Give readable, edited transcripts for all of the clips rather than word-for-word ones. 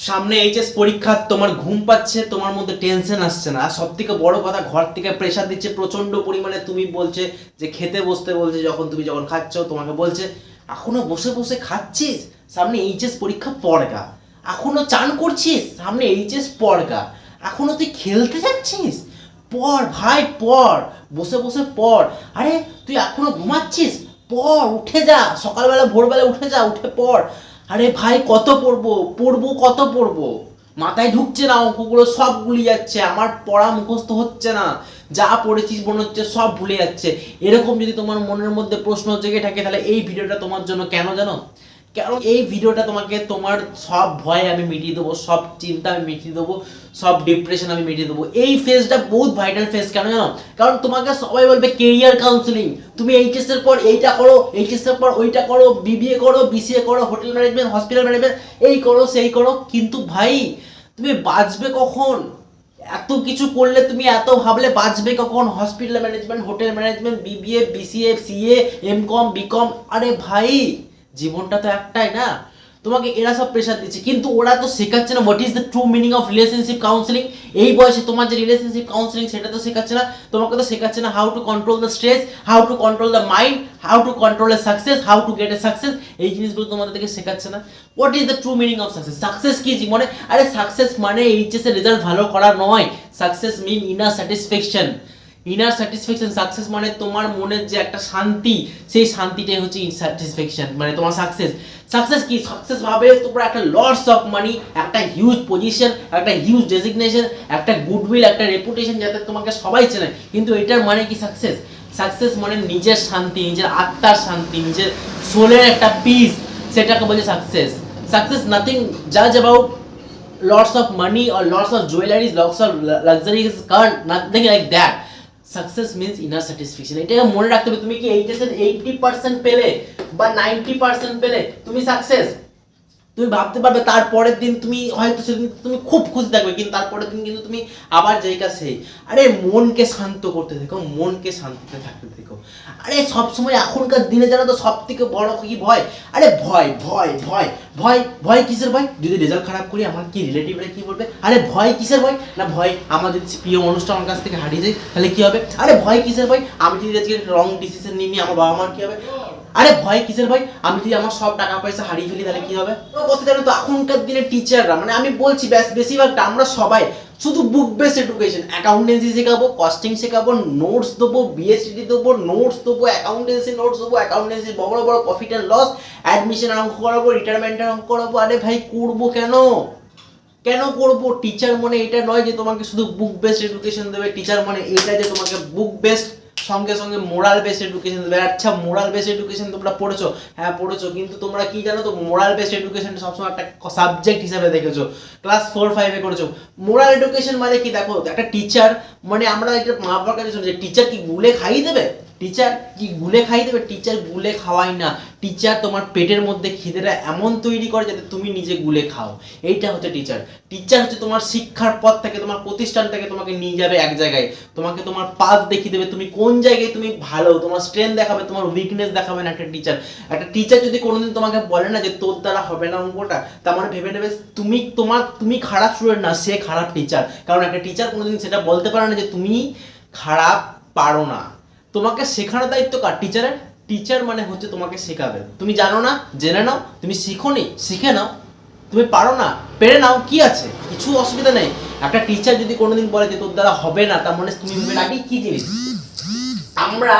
সামনে এইচএস পরীক্ষা, তোমার ঘুম পাচ্ছে, তোমার মধ্যে টেনশন আসছে না, আর সব থেকে বড় কথা ঘর থেকে প্রেশার দিচ্ছে প্রচন্ড পরিমাণে। তুমি বলছে যে খেতে বসতে বলছে, যখন খাচ্ছ তোমাকে বলছে এখনো বসে বসে খাচ্ছিস, সামনে এইচএস পরীক্ষা পড়গা, এখনো চান করছিস, সামনে এইচএস পড়গা, এখনো তুই খেলতে যাচ্ছিস, পড় ভাই পড়, বসে বসে পড়। আরে তুই এখনো ঘুমাচ্ছিস, পড়, উঠে যা, সকালবেলা ভোরবেলা উঠে যা, উঠে পড়। আরে ভাই কত কত পড়বো, মাথায় ঢুকছে না, অঙ্কগুলো সব গুলিয়ে যাচ্ছে, আমার পড়া মুখস্থ হচ্ছে না, যা পড়েছিস মনে হচ্ছে সব ভুলে যাচ্ছে। এরকম যদি তোমার মনের মধ্যে প্রশ্ন জেগে থাকে, তাহলে এই ভিডিওটা তোমার জন্য। কেন জানো? কারণ এই ভিডিওটা তোমাকে তোমার সব ভয় আমি মিটিয়ে দেবো, সব চিন্তা আমি মিটিয়ে দেবো, সব ডিপ্রেশন আমি মিটিয়ে দেবো। এই ফেজটা বহুত ভাইটাল ফেজ। কেন জানো? কারণ তোমাকে সবাই বলবে কেরিয়ার কাউন্সিলিং, তুমি এইচএস এর পর এইটা করো, এইচএস এর পর ওইটা করো, বিবিএ করো, বিসিএ করো, হোটেল ম্যানেজমেন্ট, হসপিটাল ম্যানেজমেন্ট, এই করো সেই করো। কিন্তু ভাই তুমি বাঁচবে কখন? এত কিছু করলে তুমি এত ভাবলে বাঁচবে কখন? Hospital management, hotel management, BBA, BCA, CA, MCom, BCom, আরে ভাই জীবনটা তো একটাই না। তোমাকে এরা সব প্রেশার দিচ্ছে, কিন্তু ওরা তো শেখাচ্ছে না what is the true meaning of relationship counselling. এই বয়সে তোমার যে রিলেশনশিপ কাউন্সিলিং সেটা তো শেখাচ্ছে না। তোমাকে তো শেখাচ্ছে না how to control the stress, how to control the mind, how to control A success, how to get A success. এই জিনিসগুলো তোমাদেরকে শেখাচ্ছে না। What is the true meaning of success? Success কি জীবনে? আরে সাকসেস মানে এইচএস এর রেজাল্ট ভালো করা নয়। Success mean inner satisfaction. Inner satisfaction, success মানে তোমার মনের যে একটা শান্তি, সেই শান্তিটাই হচ্ছে স্যাটিসফ্যাকশন, মানে তোমার সাকসেস। সাকসেস কি? সাকসেস ভাবে তোমরা একটা লটস অফ মানি, একটা হিউজ পজিশন, একটা হিউজ ডেজিগনেশন, একটা গুডউইল, একটা রেপুটেশন, যাতে তোমাকে সবাই চেনে। কিন্তু এটার মানে কি সাকসেস? সাকসেস মানে নিজের শান্তি, নিজের আত্মার শান্তি, নিজের সোলের একটা পিস, সেটাকে বলে সাকসেস। সাকসেস নাথিং জাজ about lots of money or lots of jewelry, lots of luxuries car, nothing like that. Success means inner satisfaction. এটাকে মনে রাখতে হবে। তুমি কি এইচএস এর 80% পেলে বা 90% পেলে তুমি সাকসেস। তুমি ভাবতে পারবে তারপরের দিন তুমি হয়তো সেদিন তুমি খুব খুশি থাকবে, কিন্তু তারপরের দিন কিন্তু তুমি আবার জায়গা সেই। আরে মনকে শান্ত করতে দেখো, মনকে শান্তিতে থাকতে দেখো। আরে সবসময় এখনকার দিনে জানো তো সব থেকে বড় কি ভয়? আরে ভয় ভয় ভয় ভয় ভয় কিসের ভয়? যদি রেজাল্ট খারাপ করি আমার কি রিলেটিভরা কি বলবে? আরে ভয় কিসের ভয়? না ভয় আমার যদি প্রিয় অনুষ্ঠান আমার কাছ থেকে হারিয়ে যায় তাহলে কি হবে? আরে ভয় কিসের ভয়? আমি যদি আজকে রং ডিসিশন নিয়ে আমার বাবা মার কি হবে? আরে ভয় কিসের ভয়? আমি যদি আমার সব টাকা পয়সা হারিয়ে ফেলি তাহলে কি হবে? তো বলতে জানো তো এখনকার দিনে টিচাররা, মানে আমি বলছি বেশিরভাগটা আমরা সবাই শুধু বুক বেস এডুকেশন, অ্যাকাউন্টেন্সি শেখাবো, কস্টিং শেখাবো, নোটস দেবো, বিএসটি দেবো, নোটস দেবো, অ্যাকাউন্টেন্সি নোটস দেবো, অ্যাকাউন্টেন্সি বড় বড় প্রফিট অ্যান্ড লস, অ্যাডমিশনের অঙ্ক করাবো, রিটায়ারমেন্টের অঙ্ক করাবো। আরে ভাই করবো কেন? কেন করবো? টিচার মানে এটা নয় যে তোমাকে শুধু বুক বেসড এডুকেশন দেবে। টিচার মানে এটা যে তোমাকে বুক বেসড সঙ্গে সঙ্গে মোরাল বেসড এডুকেশন দেবে। আচ্ছা মোরাল বেসড এডুকেশন তোমরা পড়েছো? হ্যাঁ পড়েছো, কিন্তু তোমরা কি জানো তো মোরাল বেসড এডুকেশনটা সবসময় একটা সাবজেক্ট হিসাবে দেখেছো, ক্লাস 4-5 করেছো। মোরাল এডুকেশন মানে কি? দেখো একটা টিচার মানে আমরা একটা মা বাবার কাছে শুনি যে টিচার কি গুলে খাইয়ে দেবে? টিচার কি গুলে খাইয়ে দেবে? টিচার গুলে খাওয়াই না। টিচার তোমার পেটের মধ্যে খিদেটা এমন তৈরি করে যাতে তুমি নিজে গুলে খাও। এইটা হচ্ছে টিচার। টিচার হচ্ছে তোমার শিক্ষার পথ থেকে, তোমার প্রতিষ্ঠান থেকে তোমাকে নিয়ে যাবে এক জায়গায়, তোমাকে তোমার পাথ দেখিয়ে দেবে, তুমি কোন জায়গায় তুমি ভালো, তোমার স্ট্রেংথ দেখাবে, তোমার উইকনেস দেখাবে না একটা টিচার। একটা টিচার যদি কোনোদিন তোমাকে বলে না যে তোর দ্বারা হবে না অঙ্কটা, তার মানে ভেবে নেবে তুমি খারাপ স্টুডেন্ট না, সে খারাপ টিচার। কারণ একটা টিচার কোনোদিন সেটা বলতে পারে না যে তুমি খারাপ পারো না। তোমাকে শেখানোর দায়িত্ব কার? টিচারের। টিচার মানে হচ্ছে তোমাকে শেখাবে। তুমি জানো না, জেনে নাও। তুমি শিখোনি, শিখে নাও। তুমি পারো না, পেরে নাও, কি আছে, কিছু অসুবিধা নেই। একটা টিচার যদি কোনোদিন বলে যে তোর দ্বারা হবে না, তার মানে তুমি আগে কি জিনিস? আমরা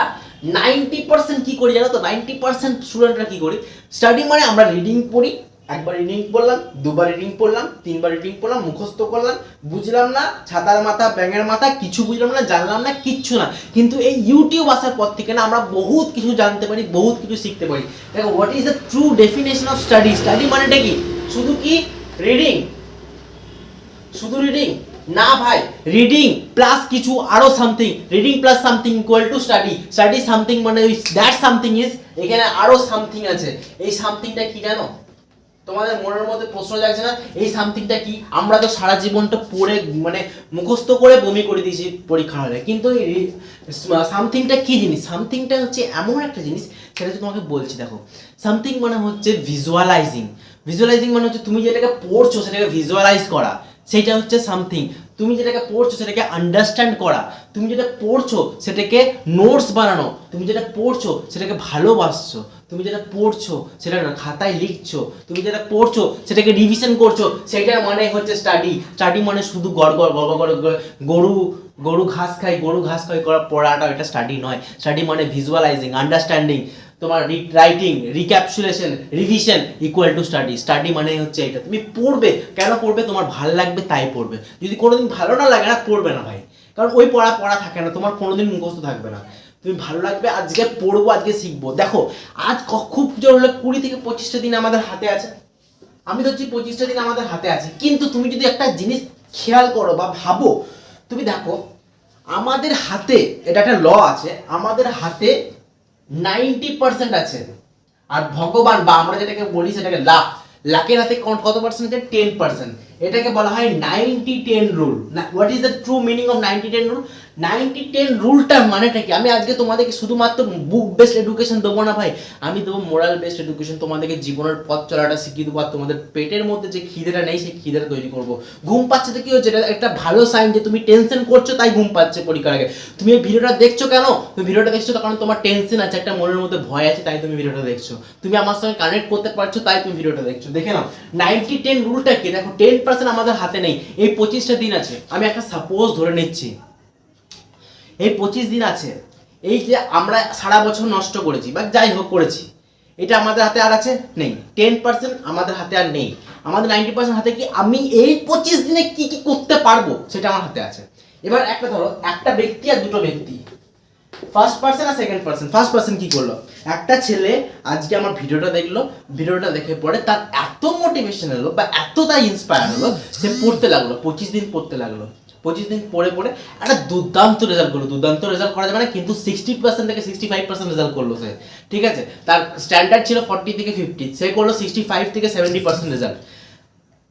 90% কি করি জানো তো? 90% স্টুডেন্টরা কি করি? স্টাডি মানে আমরা রিডিং পড়ি, একবার রিডিং পড়লাম, দুবার রিডিং পড়লাম, তিনবার রিডিং পড়লাম, মুখস্থ করলাম, বুঝলাম না, ছাতার মাথা ব্যাঙের মাথা, কিছু বুঝলাম না, জানলাম না, কিচ্ছু না। কিন্তু এই ইউটিউব আসার পর থেকে না আমরা বহুত কিছু জানতে পারি, বহুত কিছু শিখতে পারি। দেখো what is the true definition of study? Study মানেটা কি? শুধু কি রিডিং? শুধু রিডিং না ভাই, রিডিং প্লাস কিছু আরো something. Reading plus something equal to study. Study something মানে দ্যাট সামথিং ইজ, এখানে আরো সামথিং আছে। এই সামথিংটা কি জানো? তোমাদের মনের মধ্যে প্রশ্ন জাগছে না এই সামথিংটা কি? আমরা তো সারা জীবনটা পড়ে মানে মুখস্থ করে বমি করে দিয়েছি পরীক্ষা হলে, কিন্তু এই সামথিংটা কি জিনিস? সামথিংটা হচ্ছে এমন একটা জিনিস, সেটা হচ্ছে তোমাকে বলছি। দেখো সামথিং মানে হচ্ছে ভিজুয়ালাইজিং, ভিজুয়ালাইজিং মানে হচ্ছে তুমি যেটাকে পড়ছো সেটাকে ভিজুয়ালাইজ করা, সেটা হচ্ছে সামথিং। তুমি যেটাকে পড়ছো সেটাকে আন্ডারস্ট্যান্ড করা, তুমি যেটা পড়ছো সেটাকে নোটস বানানো, তুমি যেটা পড়ছো সেটাকে ভালোবাসছো, তুমি যেটা পড়ছো সেটা খাতায় লিখছো, তুমি যেটা পড়ছো সেটাকে রিভিশন করছো, সেটার মানে হচ্ছে স্টাডি। স্টাডি মানে শুধু গরু গরু ঘাস খাই করা পড়াটা, এটা স্টাডি নয়। স্টাডি মানে ভিজুয়ালাইজিং, আন্ডারস্ট্যান্ডিং, তোমার writing, recapsulation, revision equal to study. Study মানে হচ্ছে এটা। তুমি পড়বে, কেন পড়বে? তোমার ভালো লাগবে তাই পড়বে। যদি কোনোদিন ভালো না লাগে না, পড়বে না ভাই, কারণ ওই পড়া থাকে না, তোমার কোনোদিন মুখস্থ থাকবে না। তুমি ভালো লাগবে, আজকে পড়বো, আজকে শিখবো। দেখো আজ খুব জোর হলে 20 থেকে 25টা দিন আমাদের হাতে আছে, আমি ধরছি 25টা দিন আমাদের হাতে আছে। কিন্তু তুমি যদি একটা জিনিস খেয়াল করো বা ভাবো, তুমি দেখো আমাদের হাতে, এটা একটা ল আছে, আমাদের হাতে 90% আছে, আর ভগবান বা আমরা যেটাকে বলি সেটাকে লাকের হাতে কত পার্সেন্ট আছে? 10%। এটাকে বলা হয় 90-10 rule. What is the true meaning of 90-10 rule? 90-10 রুলটার মানেটা কি? আমি আজকে তোমাদেরকে শুধুমাত্র বুক বেসড এডুকেশন দেবো না ভাই, আমি দেবো মোরাল বেসড এডুকেশন। তোমাদেরকে জীবনের পথ চলাটা শিখিয়ে দেবো, আর তোমাদের পেটের মধ্যে যে খিদেটা নেই সেই খিদেটা তৈরি করবো। ঘুম পাচ্ছে তো কি হচ্ছে? এটা একটা ভালো সাইন যে তুমি টেনশন করছো তাই ঘুম পাচ্ছে পরীক্ষার আগে। তুমি এই ভিডিওটা দেখছো কেন? তুমি ভিডিওটা দেখছো তো কারণ তোমার টেনশন আছে, একটা মনের মধ্যে ভয় আছে, তাই তুমি ভিডিওটা দেখছো। তুমি আমার সঙ্গে কানেক্ট করতে পারছো তাই তুমি ভিডিওটা দেখছো। দেখে নাও 90-10 রুলটা কি। দেখো 10% আমাদের হাতে নেই। এই 25টা দিন আছে, আমি একটা সাপোজ ধরে নিচ্ছি, এই 25 দিন আছে, এই যে আমরা সারা বছর নষ্ট করেছি বা যাই হোক করেছি, এটা আমাদের হাতে আর আছে? নেই। 10% আমাদের হাতে আর নেই। আমাদের 90% হাতে কি? আমি এই 25 দিনে কি কি করতে পারবো সেটা আমার হাতে আছে। এবার একটা ধরো, একটা ব্যক্তি আর দুটো ব্যক্তি, ফার্স্ট পার্সন আর সেকেন্ড পার্সন। ফার্স্ট পার্সন কি করলো? একটা ছেলে আজকে আমার ভিডিওটা দেখলো, ভিডিওটা দেখে পরে তার এত মোটিভেশন হলো বা এত তাই ইন্সপায়ার হলো, সে পড়তে লাগলো, 25 দিন পড়তে লাগলো। 25 দিন পড়ে একটা দুর্দান্ত রেজাল্ট করলো। দুর্দান্ত রেজাল্ট করা যাবে না, কিন্তু 60% থেকে 65% রেজাল্ট করলো সে, ঠিক আছে? তার স্ট্যান্ডার্ড ছিল 40 থেকে 50, সে করলো 65 থেকে 70% রেজাল্ট।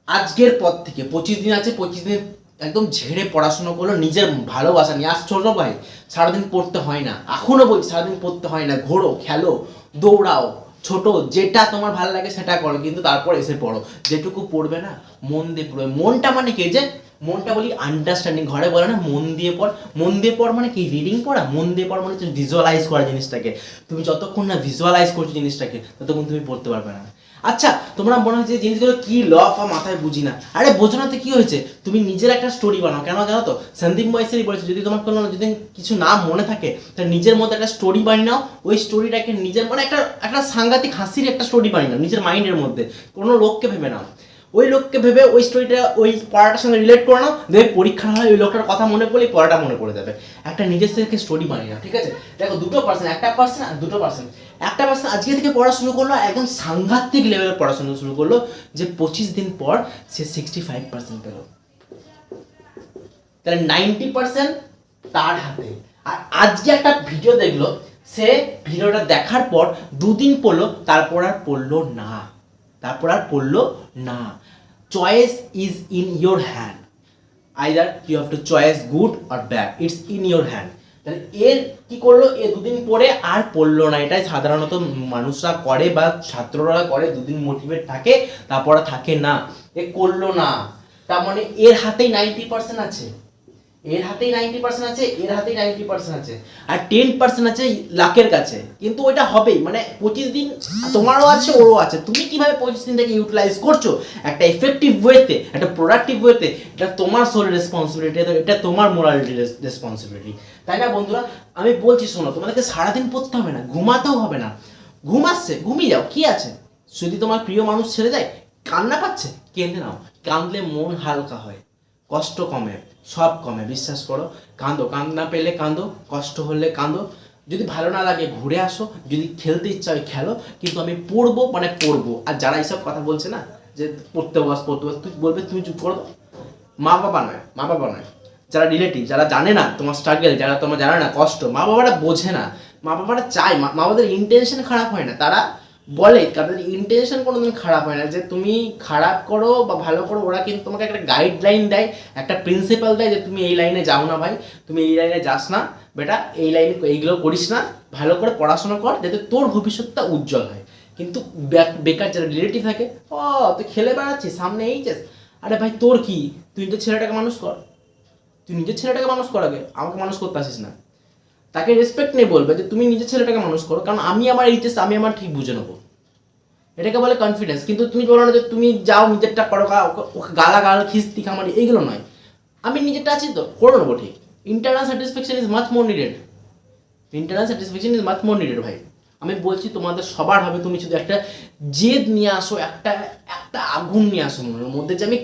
আজকের পর থেকে 25 দিন আছে, 25 দিন একদম ঝেড়ে পড়াশোনা করলো, নিজের ভালোবাসা নিয়ে। আজ ছোট ভাই সারাদিন পড়তে হয় না, এখনো বলছি সারাদিন পড়তে হয় না। ঘোরো, খেলো, দৌড়াও, ছোট যেটা তোমার ভালো লাগে সেটা করো, কিন্তু তারপর এসে পড়ো। যেটুকু পড়বে না মন দিয়ে পড়বে। মনটা মানে কি? যে মনটা বলি আন্ডারস্ট্যান্ডিং। ঘরে বলে না মন দিয়ে পড়। মন দিয়ে পড় মানে কি? রিডিং পড়া। মন দিয়ে পড় মানে হচ্ছে ভিজুয়ালাইজ করা জিনিসটাকে। তুমি যতক্ষণ না ভিজুয়ালাইজ করছো জিনিসটাকে, ততক্ষণ তুমি পড়তে পারবে না। আচ্ছা, তোমরা মনে হচ্ছে জিনিসগুলো কি ল বা মাথায় বুঝি না। আরে বোঝো না তো কি হয়েছে? তুমি নিজের একটা স্টোরি বানাও। কেন জানো তো? সন্দীপ মহেশ্বরী বলেছে, যদি তোমার কোনো যদি কিছু না মনে থাকে তাহলে নিজের মধ্যে একটা স্টোরি বানিয়ে নাও। ওই স্টোরিটাকে নিজের মানে একটা সাংঘাতিক হাসির একটা স্টোরি বানিয়ে নাও নিজের মাইন্ডের মধ্যে। কোনো লোককে ভেবে নাও, ওই লোককে ভেবে ওই স্টোরিটা ওই পড়াটার সঙ্গে রিলেট করে নাও। দেখবে পরীক্ষা হয় ওই লোকটার কথা মনে পড়লে পড়াটা মনে পড়ে যাবে। একটা নিজের থেকে স্টোরি বানিয়ে নাও, ঠিক আছে? দেখো দুটো পার্সন, একটা পার্সন আর দুটো পার্সন। একটা পার্সন আজকে থেকে পড়া শুরু করলো, একদম সাংঘাতিক লেভেলের পড়াশোনা শুরু করলো, যে 25 দিন পর সে 65% পেল। তাহলে 90% তার হাতে। আর আজকে একটা ভিডিও দেখলো, সে ভিডিওটা দেখার পর 2 দিন পড়লো, তারপর আর পড়লো না। Choice is in your hand. Either you have to choice good or bad, it's in your hand. তাহলে এর কি করলো? এ 2 দিন পরে আর পড়লো না। এটাই সাধারণত মানুষরা করে বা ছাত্ররা করে, 2 দিন মোটিভেট থাকে, তারপর থাকে না। এ করলো না, তার মানে এর হাতেই 90% আছে, এর হাতেই 90% আছে, এর হাতেই 90% আছে, আর 10% আছে লাকের কাছে। কিন্তু ওইটা হবেই, মানে 25 দিন তোমারও আছে, ওরও আছে। তুমি কিভাবে 25 দিন থেকে ইউটিলাইজ করছো একটা এফেক্টিভ ওয়েতে, একটা প্রোডাক্টিভ ওয়েতে, এটা তোমার সোল রেসপন্সিবিলিটি, এটা তোমার মোরালিটি রেসপন্সিবিলিটি, তাই না বন্ধুরা? আমি বলছি শোনো, তোমাদেরকে সারাদিন পড়তে হবে না, ঘুমাতেও হবে না। ঘুম আসছে, ঘুমিয়ে যাও, কি আছে? যদি তোমার প্রিয় মানুষ ছেড়ে যায়, কান্না পাচ্ছে, কেঁদে নাও। কাঁদলে মন হালকা হয়, কষ্ট কমে, সব কমে, বিশ্বাস করো। কাঁদো, কান্না পেলে কাঁদো, কষ্ট হলে কাঁদো, যদি ভালো না লাগে ঘুরে আসো, যদি খেলতে ইচ্ছা হয় খেলো, কিন্তু আমি পড়বো মানে পড়বো। আর যারা এইসব কথা বলছে না যে পড়তে বস, তুই বলবে তুমি চুপ করো। মা বাবা নয়, যারা রিলেটিভ, যারা জানে না তোমার স্ট্রাগল, যারা তোমার জানে না কষ্ট, মা বাবারা বোঝে না। মা বাবারা চায়, মা বাবাদের ইন্টেনশন খারাপ হয় না, তারা বলে, তাদের ইন্টেনশন কোনোদিন খারাপ হয় না যে তুমি খারাপ করো বা ভালো করো। ওরা কিন্তু তোমাকে একটা গাইডলাইন দেয়, একটা প্রিন্সিপাল দেয় যে তুমি এই লাইনে যাও না ভাই, তুমি এই লাইনে যাস না বেটা, এই লাইনে এইগুলো করিস না, ভালো করে পড়াশোনা কর যাতে তোর ভবিষ্যৎটা উজ্জ্বল হয়। কিন্তু বেকার যারা রিলেটিভ থাকে, ও তুই খেলে বেড়াচ্ছিস, সামনে এইচএস, আরে ভাই তোর কি, তুই নিজের ছেলেটাকে মানুষ কর, তুই নিজের ছেলেটাকে মানুষ কর, আগে আমাকে মানুষ করতে আসিস না। তাকে রেসপেক্ট নেই, বলবে যে তুমি নিজের ছেলেটাকে মানুষ করো, কারণ আমি আমার এইচএস আমি আমার ঠিক বুঝে নেবো, এটাকে বলে কনফিডেন্স। কিন্তু তুমি বলো না যে তুমি যাও নিজেরটা করো, ওকে গালাগাল খিস্তি খামারি এইগুলো নয়, আমি নিজেরটা আছি তো করে নেবো ঠিক। Internal satisfaction is much more needed, internal satisfaction is much more needed ভাই। আমি বলছি তোমাদের সবার হবে, তুমি শুধু একটা জেদ নিয়ে আসো, একটা একটা আগুন নিয়ে আসো মনের মধ্যে যে আমি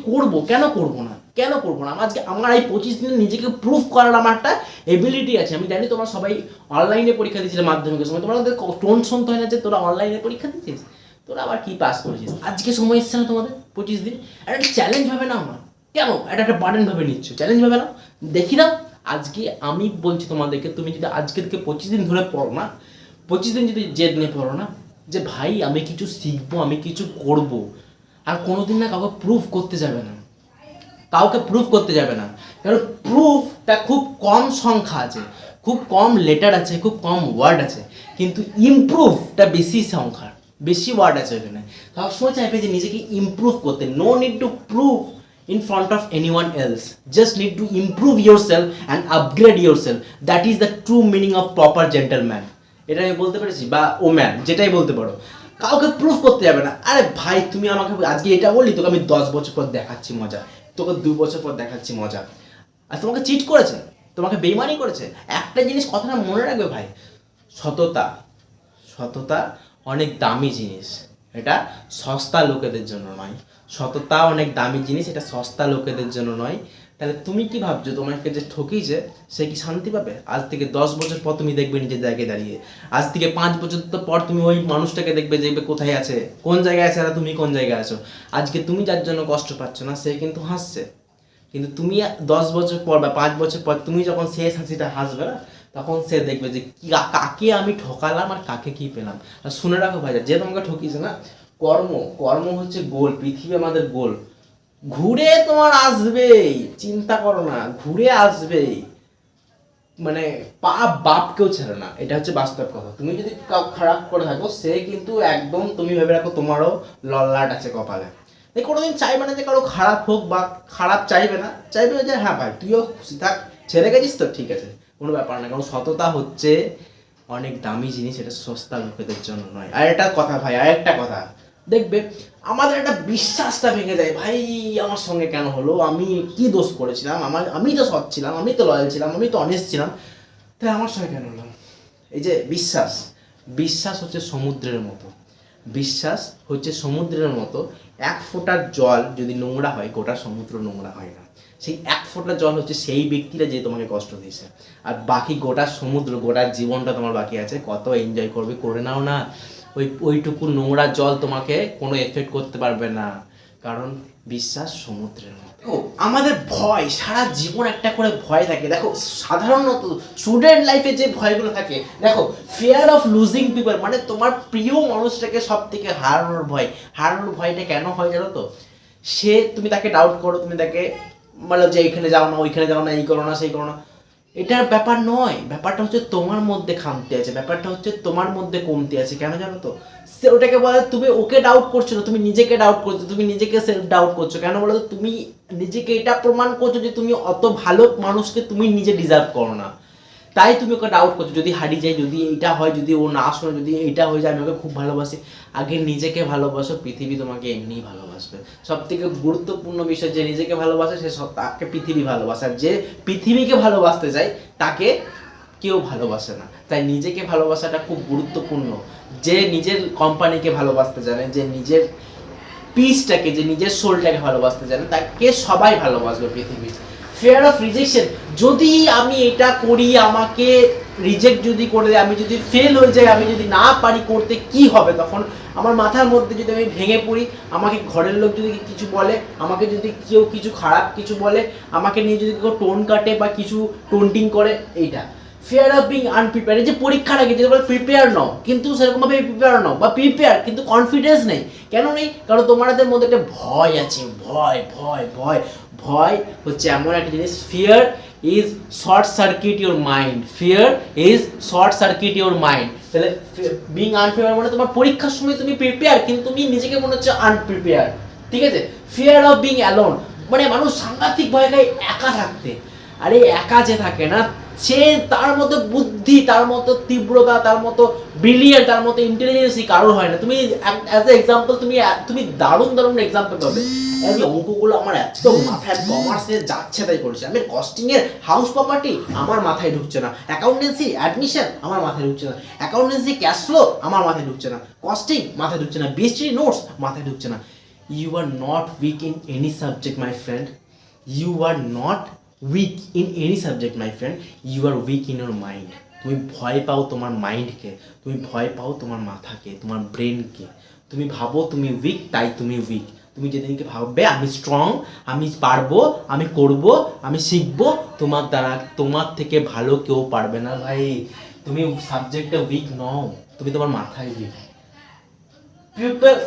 করব, কেন করবো না, কেন করবো না। আজকে আমার এই 25 দিনে নিজেকে প্রুফ করার আমার একটা এবিলিটি আছে। আমি জানি তোমরা সবাই অনলাইনে পরীক্ষা দিয়েছিলে মাধ্যমিকের সময়, তোমাদের টোন শুনতে হয় না যে তোরা অনলাইনে পরীক্ষা দিচ্ছিস, তোরা আবার কি পাস করেছিস। আজকে সময় এসছে না তোমাদের 25 দিন, একটা চ্যালেঞ্জ ভাবে না আমার, কেন এটা একটা বার্ডেন ভাবে নিচ্ছ, চ্যালেঞ্জ ভাবে না, দেখি না। আজকে আমি বলছি তোমাদেরকে, তুমি যদি আজকে থেকে 25 দিন ধরে পড়ো না, 25 দিন যদি জেদ নিয়ে পড়ো না যে ভাই আমি কিছু শিখবো, আমি কিছু করব, আর কোনোদিন না কাউকে প্রুফ করতে যাবে না, কাউকে প্রুফ করতে যাবে না, কারণ প্রুফটা খুব কম সংখ্যা আছে, খুব কম লেটার আছে, খুব কম ওয়ার্ড আছে, কিন্তু ইমপ্রুভটা বেশি সংখ্যা, বেশি ওয়ার্ড আছে ওখানে। সবসময় চাইবে যে নিজেকে ইমপ্রুভ করতে, no need to prove in front of anyone else, just need to improve yourself and upgrade yourself. That is the true meaning of proper gentleman. এটা আমি বলতে পেরেছি, বা ওম্যান, যেটাই বলতে পারো, কাউকে প্রুফ করতে যাবে না। আরে ভাই তুমি আমাকে আজকে এটা বললি, তোকে আমি 10 বছর পর দেখাচ্ছি মজা, তোকে 2 বছর পর দেখাচ্ছি মজা। আর তোমাকে চিট করেছে, তোমাকে বেইমানি করেছে, একটা জিনিস কথাটা মনে রাখবে ভাই, সততা, সততা অনেক দামি জিনিস, এটা সস্তা লোকেদের জন্য নয়। সততা অনেক দামি জিনিস, এটা সস্তা লোকেদের জন্য নয়। তাহলে তুমি কি ভাবছো তোমাকে যে ঠকিয়েছে সে কি শান্তি পাবে? আজ থেকে 10 বছর পর তুমি দেখবে নিজের জায়গায় দাঁড়িয়ে, আজ থেকে 5 বছর পর তুমি ওই মানুষটাকে দেখবে কোথায় আছে, কোন জায়গায় আছে, আর তুমি কোন জায়গায় আছো। আজকে তুমি যার জন্য কষ্ট পাচ্ছ না, সে কিন্তু হাসছে, কিন্তু তুমি 10 বছর পর বা 5 বছর পর তুমি যখন শেষ হাসিটা হাসবে না, তখন সে দেখবে যে কাকে আমি ঠকালাম আর কাকে কি পেলাম। আর শুনে রাখো ভাই, যে তোমাকে ঠকিয়েছে না, কর্ম হচ্ছে গোল, পৃথিবী আমাদের গোল, ঘুরে তোমার আসবেই, চিন্তা করো না, ঘুরে আসবেই, মানে বাপকেও ছেড়ে না, এটা হচ্ছে বাস্তব কথা। তুমি যদি কাউ খারাপ করে থাকো, সে কিন্তু একদম তুমি ভেবে রাখো তোমারও লল্লাট আছে কপালে। এই কোনোদিন চাইবে না যে কারো খারাপ হোক, বা খারাপ চাইবে না, চাইবে যে হ্যাঁ ভাই তুইও খুশি থাক, ছেড়ে গেছিস তো ঠিক আছে, কোনো ব্যাপার না। কারণ সততা হচ্ছে অনেক দামি জিনিস, এটা সস্তা লোকেদের জন্য নয়। আর একটা কথা ভাই, আর একটা কথা দেখবে, আমাদের একটা বিশ্বাসটা ভেঙে যায়, ভাই আমার সঙ্গে কেন হলো, আমি কি দোষ করেছিলাম, আমি তো সৎ ছিলাম, আমি তো লয়াল ছিলাম, আমি তো অনেস্ট ছিলাম, তাই আমার সঙ্গে কেন হলো। এই যে বিশ্বাস হচ্ছে সমুদ্রের মতো, বিশ্বাস হচ্ছে সমুদ্রের মতো। 1 ফোঁটা জল যদি নোংরা হয়, গোটা সমুদ্র নোংরা হয় না। সেই 1 ফোঁটা জল হচ্ছে সেই ব্যক্তিরা যে তোমাকে কষ্ট দিয়েছে, আর বাকি গোটা সমুদ্র, গোটা জীবনটা তোমার বাকি আছে, কত এনজয় করবে করে নাও না, ওইটুকু নোংরা জল তোমাকে কোনো এফেক্ট করতে পারবে না, কারণ বিশ্বাস সমুদ্রের মতো। আমাদের ভয়, সারা জীবন একটা করে ভয় থাকে। দেখো সাধারণত স্টুডেন্ট লাইফে যে ভয়গুলো থাকে, দেখো ফিয়ার অফ লুজিং পিপল, মানে তোমার প্রিয় মানুষটাকে সব থেকে হারানোর ভয়। হারানোর ভয়টা কেন হয় জানো তো? তুমি তাকে ডাউট করো, তুমি তাকে বলো যে এইখানে যাও না, ওইখানে যাও না, এই করো না, সেই করো না, এটার ব্যাপার নয়। ব্যাপারটা হচ্ছে তোমার মধ্যে খামতি আছে, ব্যাপারটা হচ্ছে তোমার মধ্যে কমতি আছে। কেন জানো তো? সে ওটাকে বলে তুমি ওকে ডাউট করছো না, তুমি নিজেকে ডাউট করছো, তুমি নিজেকে সেলফ ডাউট করছো। কেন বলো তো? তুমি নিজেকে এটা প্রমাণ করছো যে তুমি অত ভালো মানুষকে তুমি নিজে ডিজার্ভ করো না, তাই তুমি ওকে ডাউট করছো। যদি হারিয়ে যায়, যদি এইটা হয়, যদি ও না শোনে, যদি এইটা হয়ে যায়, আমি ওকে খুব ভালোবাসি। আগে নিজেকে ভালোবাসো, পৃথিবী তোমাকে এমনিই ভালোবাসবে। সব থেকে গুরুত্বপূর্ণ বিষয়, যে নিজেকে ভালোবাসে সে তাকে পৃথিবী ভালোবাসে, আর যে পৃথিবীকে ভালোবাসতে যায় তাকে কেউ ভালোবাসে না। তাই নিজেকে ভালোবাসাটা খুব গুরুত্বপূর্ণ। যে নিজের কোম্পানিকে ভালোবাসতে জানে, যে নিজের পিসটাকে, যে নিজের সোলটাকে ভালোবাসতে জানে, তাকে সবাই ভালোবাসবে পৃথিবী। ফিয়ার অফ রিজেকশন, যদি আমি এটা করি, আমাকে রিজেক্ট যদি করে দেয়, আমি যদি ফেল হয়ে যাই, আমি যদি না পারি করতে, কি হবে তখন? আমার মাথার মধ্যে যদি আমি ভেঙে পড়ি, আমাকে ঘরের লোক যদি কিছু বলে, আমাকে যদি কেউ কিছু খারাপ কিছু বলে, আমাকে নিয়ে যদি কেউ টোন কাটে বা কিছু টোন্টিং করে, এইটা ফিয়ার অফ বিং আনপ্রিপেয়ার, এই যে পরীক্ষার আগে যেটা বলে প্রিপেয়ার নাও, কিন্তু সেরকমভাবে প্রিপেয়ার নাও, বা প্রিপেয়ার কিন্তু কনফিডেন্স নেই। কেন নেই? কারণ তোমাদের মধ্যে একটা ভয় আছে, ভয় ভয় ভয় ভয় হচ্ছে এমন একটা জিনিস, fear is short circuit your mind, fear is short circuit your mind. তাহলে বিং আনপ্রিপেয়ার মানে তোমার পরীক্ষার সময় তুমি প্রিপেয়ার কিন্তু তুমি নিজেকে মনে হচ্ছে আনপ্রিপেয়ার, ঠিক আছে। ফিয়ার অফ বিং অ্যালোন মানে মানুষ সাংঘাতিক ভয় খায় একা থাকতে। আরে একা যে থাকে না, সে তার মতো বুদ্ধি, তার মতো তীব্রতা, তার মতো ব্রিলিয়েন্ট, তার মতো ইন্টেলিজেন্সই কারোর হয় না। তুমি অ্যাজ এ এক্সাম্পল তুমি দারুণ দারুণ এক্সাম্পল পাবে। এই অঙ্কগুলো আমার এত মাথায়, কমার্সে যাচ্ছে তাই করেছে, আমি কস্টিং এর হাউস প্রপার্টি আমার মাথায় ঢুকছে না, অ্যাকাউন্টেন্সি অ্যাডমিশন আমার মাথায় ঢুকছে না, অ্যাকাউন্টেন্সি ক্যাশ ফ্লো আমার মাথায় ঢুকছে না, কস্টিং মাথায় ঢুকছে না, বিএসটি নোটস মাথায় ঢুকছে না। You are not weak in any subject my friend, you are not weak in any subject my friend, you are weak in your mind. তুমি ভয় পাও তোমার মাইন্ডকে, তুমি ভয় পাও তোমার মাথাকে, তোমার ব্রেনকে। তুমি ভাবো তুমি উইক, তাই তুমি উইক। তুমি যেদিনকে ভাববে আমি স্ট্রং, আমি পারবো, আমি করব, আমি শিখবো, তোমার দ্বারা, তোমার থেকে ভালো কেউ পারবে না ভাই। তুমি সাবজেক্টে উইক নও, তুমি তোমার মাথায় weak.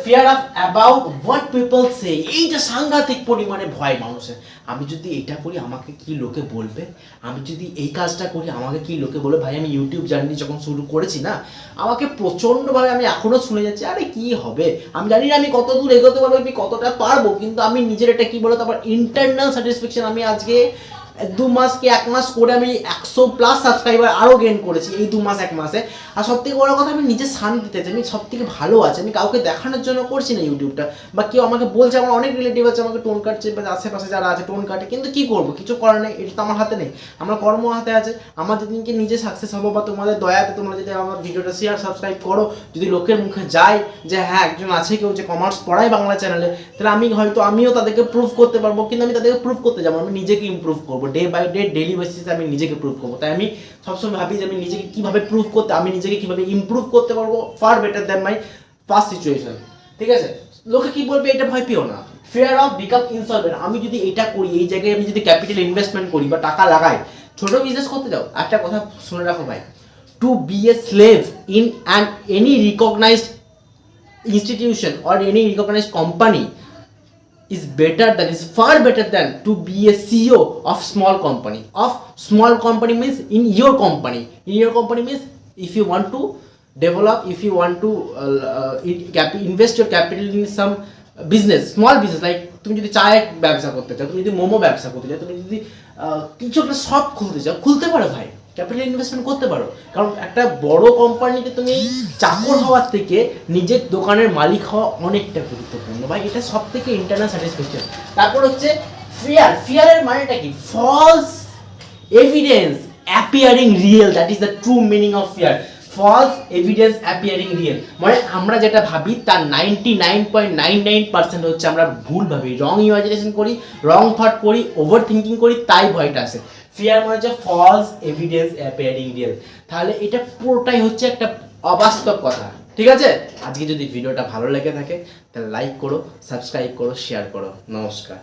Fear of about what people say, এইটা সাংঘাতিক পরিমাণে ভয় মানুষের। আমি যদি এটা করি আমাকে কি লোকে বলবে, আমি যদি এই কাজটা করি আমাকে কি লোকে বলবে। ভাই আমি ইউটিউব জার্নি যখন শুরু করেছি না, আমাকে প্রচণ্ডভাবে, আমি এখনও শুনে যাচ্ছি আরে কি হবে, আমি জানি না আমি কত দূর এগোতে পারবো, আমি কতটা পারবো, কিন্তু আমি নিজের এটা কি বলো, তারপর ইন্টারনাল স্যাটিসফ্যাকশন। আমি আজকে 2 মাস কি 1 মাস করে আমি 100+ সাবস্ক্রাইবার আরও গেইন করেছি এই 2 মাস 1 মাসে। আর সব থেকে বড় কথা, আমি নিজে শান্তিতে আছি, আমি সব থেকে ভালো আছি। আমি কাউকে দেখানোর জন্য করছি না ইউটিউবটা, বা কেউ আমাকে বলছে, আমার অনেক রিলেটিভ আছে আমাকে টোন কাটছে, বা আশেপাশে যারা আছে টোন কাটে, কিন্তু কি করবো, কিছু করার নেই, এটা তো আমার হাতে নেই, আমার কর্ম হাতে আছে। আমার যেদিনকে নিজে সাকসেস হবো, বা তোমাদের দয়াতে তোমরা যদি আমার ভিডিওটা শেয়ার সাবস্ক্রাইব করো, যদি লোকের মুখে যায় যে হ্যাঁ একজন আছে কেউ যে কমার্স পড়ায় বাংলা চ্যানেলে, তাহলে আমি হয়তো আমিও তাদেরকে প্রুভ করতে পারবো। কিন্তু আমি তাদেরকে প্রুভ করতে যাবো, আমি নিজেকে ইমপ্রুভ করবো, ডে বাই ডে, ডেইলি বেসিসে আমি নিজেকে প্রুভ করবো। তাই আমি সবসময় ভাবি যে আমি নিজেকে কীভাবে প্রুভ করতে, আমি নিজেকে কীভাবে ইমপ্রুভ করতে পারবো far better than my past situation, ঠিক আছে। লোকে কি বলবে এটা ভয় পেও না। ফিয়ার অফ বিকাম ইনসলভেন্ট, আমি যদি এটা করি, এই জায়গায় আমি যদি ক্যাপিটাল ইনভেস্টমেন্ট করি বা টাকা লাগাই, ছোট বিজনেস করতে যাও, একটা কথা শুনে রাখো ভাই, to be a slave in an any recognised institution or any recognized company is far better than to be a CEO of small company. Of small company means in your company. In your company means if you want to develop, if you want to invest your capital in some business, small business, like তুমি যদি চায়ের ব্যবসা করতে চাও, তুমি যদি মোমো ব্যবসা করতে চাও, তুমি যদি কিছু একটা শপ খুলতে চাও, খুলতে পারো ভাই, ক্যাপিটাল ইনভেস্টমেন্ট করতে পারো। কারণ একটা বড় কোম্পানিতে তুমি চাকর হওয়ার থেকে নিজের দোকানের মালিক হওয়া অনেকটা গুরুত্বপূর্ণ ভাই, এটা সব থেকে ইন্টারনাল স্যাটিসফ্যাকশন। তারপর হচ্ছে ফিয়ারের মানেটা কি, false evidence appearing real, that is the true meaning of fear. False evidence appearing real মানে আমরা যেটা ভাবি তার 99.99% হচ্ছে আমরা ভুল ভাবি, রং ইমাজিনেশন করি, রং থট করি, ওভার থিঙ্কিং করি, তাই ভয়টা আসে। ফিয়ার মানে হচ্ছে ফলস এভিডেন্স অ্যাপিয়ারিং রিয়েল। তাহলে এটা পুরোটাই হচ্ছে একটা অবাস্তব কথা, ঠিক আছে। আজকে যদি ভিডিওটা ভালো লেগে থাকে তাহলে লাইক করো, সাবস্ক্রাইব করো, শেয়ার করো। নমস্কার।